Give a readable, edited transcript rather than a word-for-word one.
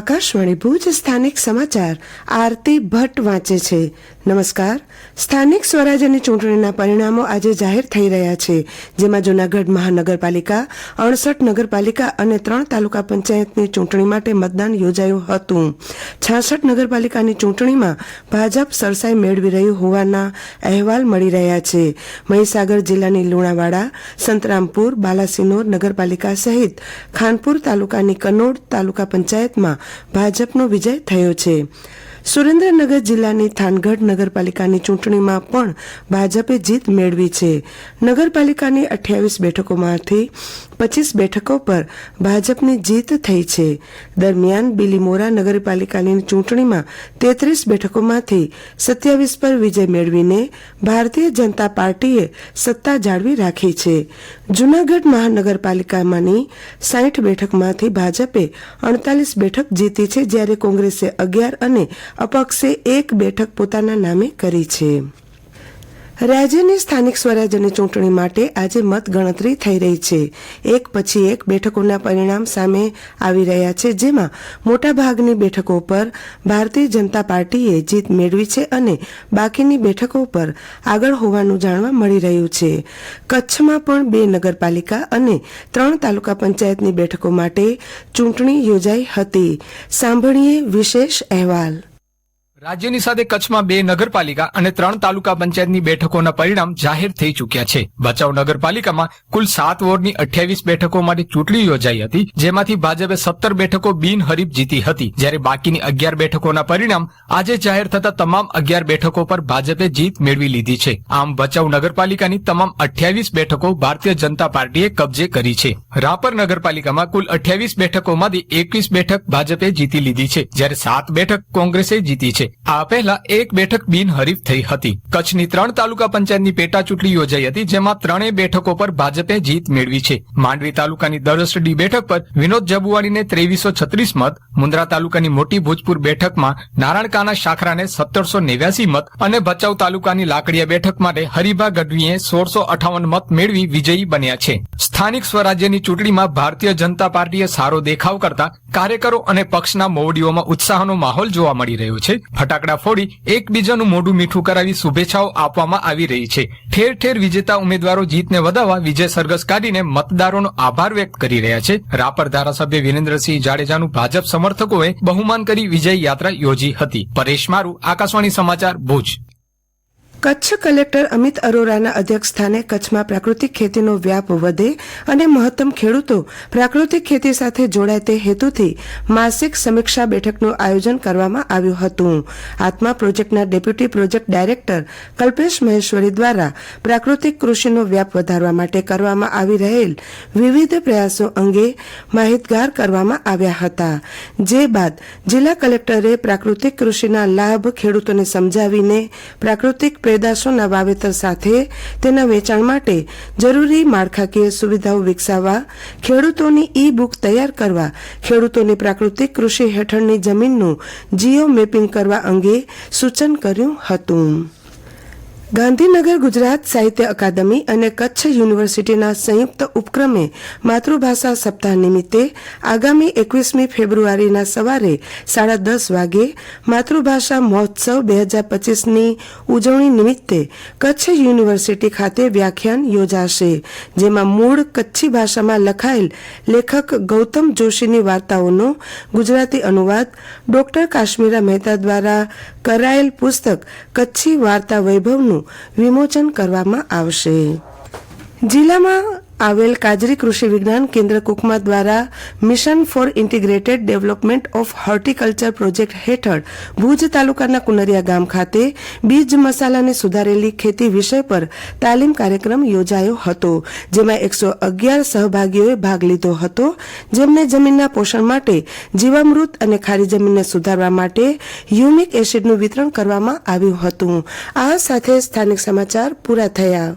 આકાશવાણી ભુજ સ્થાનિક સમાચાર આરતી ભટ્ટ વાંચે છે। નમસ્કાર। સ્થાનિક સ્વરાજ્યની ચૂંટણીના પરિણામો આજે જાહેર થઈ રહ્યા છે, જેમાં જૂનાગઢ મહાનગરપાલિકા, 68 નગરપાલિકા અને 3 તાલુકા પંચાયતની ચૂંટણી માટે મતદાન યોજાયું હતું। 66 નગરપાલિકાની ચૂંટણીમાં ભાજપ સરસાઈ મેળવી રહ્યું હોવાના અહેવાલ મળી રહ્યા છે। મહીસાગર જિલ્લાની લુણાવાડા, સંતરામપુર, બાલાસિનોર નગરપાલિકા સહિત ખાનપુર તાલુકાની કનોડ તાલુકા પંચાયતમાં ભાજપનો વિજય થયો છે। સુરેન્દ્રનગર જિલ્લાની થાનગઢ નગરપાલિકાની ચૂંટણીમાં પણ ભાજપે જીત મેળવી છે। નગરપાલિકાની 28 બેઠકોમાંથી 25 બેઠકો પર ભાજપની જીત થઈ છે। દરમિયાન બિલીમોરા નગરપાલિકાની ચૂંટણીમાં 33 બેઠકોમાંથી 27 પર વિજય મેળવીને ભારતીય જનતા પાર્ટીએ સત્તા જાળવી રાખી છે। જૂનાગઢ મહાનગરપાલિકામાંની 60 બેઠકમાંથી ભાજપે 48 બેઠક જીતી છે, જ્યારે કોંગ્રેસે 11 અને અપક્ષે 1 બેઠક પોતાના નામે કરી છે। રાજ્યની સ્થાનિક સ્વરાજ્યની ચૂંટણી માટે આજે મતગણતરી થઈ રહી છે। એક પછી એક બેઠકોના પરિણામ સામે આવી રહ્યા છે, જેમાં મોટાભાગની બેઠકો પર ભારતીય જનતા પાર્ટીએ જીત મેળવી છે અને બાકીની બેઠકો પર આગળ હોવાનું જાણવા મળી રહ્યું છે। કચ્છમાં પણ 2 નગરપાલિકા અને 3 તાલુકા પંચાયતની બેઠકો માટે ચૂંટણી યોજાઈ હતી। સાંભળીએ વિશેષ અહેવાલ। રાજ્યની સાથે કચ્છમાં 2 નગરપાલિકા અને 3 તાલુકા પંચાયતની બેઠકોના પરિણામ જાહેર થઈ ચૂક્યા છે। ભચાઉ નગરપાલિકામાં કુલ 7 વોર્ડની 28 બેઠકો માટે ચૂંટણી યોજાઈ હતી, જેમાંથી ભાજપે 17 બેઠકો બિનહરીફ જીતી હતી, જ્યારે બાકીની 11 બેઠકોના પરિણામ આજે જાહેર થતા તમામ 11 બેઠકો પર ભાજપે જીત મેળવી લીધી છે। આમ ભચાઉ નગરપાલિકાની તમામ 28 બેઠકો ભારતીય જનતા પાર્ટીએ કબજે કરી છે। રાપર નગરપાલિકામાં કુલ 28 બેઠકોમાંથી 21 બેઠક ભાજપે જીતી લીધી છે, જ્યારે 7 બેઠક કોંગ્રેસે જીતી છે। આ પહેલા 1 બેઠક બિનહરીફ થઈ હતી। કચ્છની 3 તાલુકા પંચાયતની પેટા ચૂંટણી યોજાઈ હતી, જેમાં 3 બેઠકો પર ભાજપે જીત મેળવી છે। માંડવી તાલુકાની દરસડી બેઠક પર વિનોદ જબુવાણીને 2336 મત, મુન્દ્રા તાલુકાની મોટી ભોજપુર બેઠકમાં નારાયણકાના શાખરાને 1789 મત અને ભચાઉ તાલુકાની લાકડીયા બેઠક માટે હરિભા ગઢવીએ 1658 મત મેળવી વિજયી બન્યા છે। સ્થાનિક સ્વરાજ્યની ચૂંટણીમાં ભારતીય જનતા પાર્ટીએ સારો દેખાવ કરતા કાર્યકરો અને પક્ષના મોવડીઓમાં ઉત્સાહનો માહોલ જોવા મળી રહ્યો છે। ફટાકડા ફોડી એકબીજાનું મોઢું મીઠું કરાવી શુભેચ્છાઓ આપવામાં આવી રહી છે। ઠેર ઠેર વિજેતા ઉમેદવારો જીતને વધાવવા વિજય સરઘસ કાઢીને મતદારોનો આભાર વ્યક્ત કરી રહ્યા છે। રાપર ધારાસભ્ય વિરેન્દ્રસિંહ જાડેજાનું ભાજપ સમર્થકોએ બહુમાન કરી વિજય યાત્રા યોજી હતી। પરેશ મારુ, આકાશવાણી સમાચાર, ભુજ। કચ્છ કલેક્ટર અમિત અરોરાના અધ્યક્ષસ્થાને કચ્છમાં પ્રાકૃતિક ખેતીનો વ્યાપ વધે અને મહત્તમ ખેડૂતો પ્રાકૃતિક ખેતી સાથે જોડાય તે હેતુથી માસિક સમીક્ષા બેઠકનું આયોજન કરવામાં આવ્યું હતું। આત્મા પ્રોજેક્ટના deputy project director Kalpesh Maheshwari દ્વારા પ્રાકૃતિક કૃષિનો વ્યાપ વધારવા માટે કરવામાં આવી રહેલ વિવિધ પ્રયાસો અંગે માહિતગાર કરવામાં આવ્યા હતા, જે બાદ જિલ્લા કલેક્ટરે પ્રાકૃતિક કૃષિના લાભ ખેડૂતોને સમજાવીને પ્રાકૃતિક પેદાશોના વાવેતર સાથે તેના વેચાણ માટે જરૂરી માળખાકીય સુવિધાઓ વિકસાવવા, ખેડૂતોની ઈ બુક તૈયાર કરવા, ખેડૂતોની પ્રાકૃતિક કૃષિ હેઠળની જમીનનું જીઓ મેપિંગ કરવા અંગે સૂચન કર્યું હતું। ગાંધીનગર ગુજરાત સાહિત્ય અકાદમી અને કચ્છ યુનિવર્સિટીના સંયુક્ત ઉપક્રમે માતૃભાષા સપ્તાહ નિમિત્તે આગામી 21મી ફેબ્રુઆરીના સવારે 10:30 વાગે માતૃભાષા મહોત્સવ 2025ની ઉજવણી નિમિત્તે કચ્છ યુનિવર્સિટી ખાતે વ્યાખ્યાન યોજાશે, જેમાં મૂળ કચ્છી ભાષામાં લખાયેલ લેખક ગૌતમ જોશીની વાર્તાઓનો ગુજરાતી અનુવાદ ડોક્ટર કાશ્મીરા મહેતા દ્વારા કરાયેલ પુસ્તક કચ્છી વાર્તા વૈભવનું વિમોચન કરવામાં આવશે। જિલ્લામાં આવેલ કાજરી કૃષિ વિજ્ઞાન કેન્દ્ર કુકમા દ્વારા mission for integrated development of horticulture project હેઠળ ભુજ તાલુકાના કુનરિયા ગામ ખાતે બીજ મસાલાની સુધારેલી ખેતી વિષય પર તાલીમ કાર્યક્રમ યોજાયો હતો, જેમાં 111 સહભાગીઓએ ભાગ લીધો હતો, જેમને જમીનના પોષણ માટે જીવામૃત અને ખારી જમીનને સુધારવા માટે હ્યુમિક એસિડનું વિતરણ કરવામાં આવ્યું હતું। આ સાથે સ્થાનિક સમાચાર પૂરા થયા।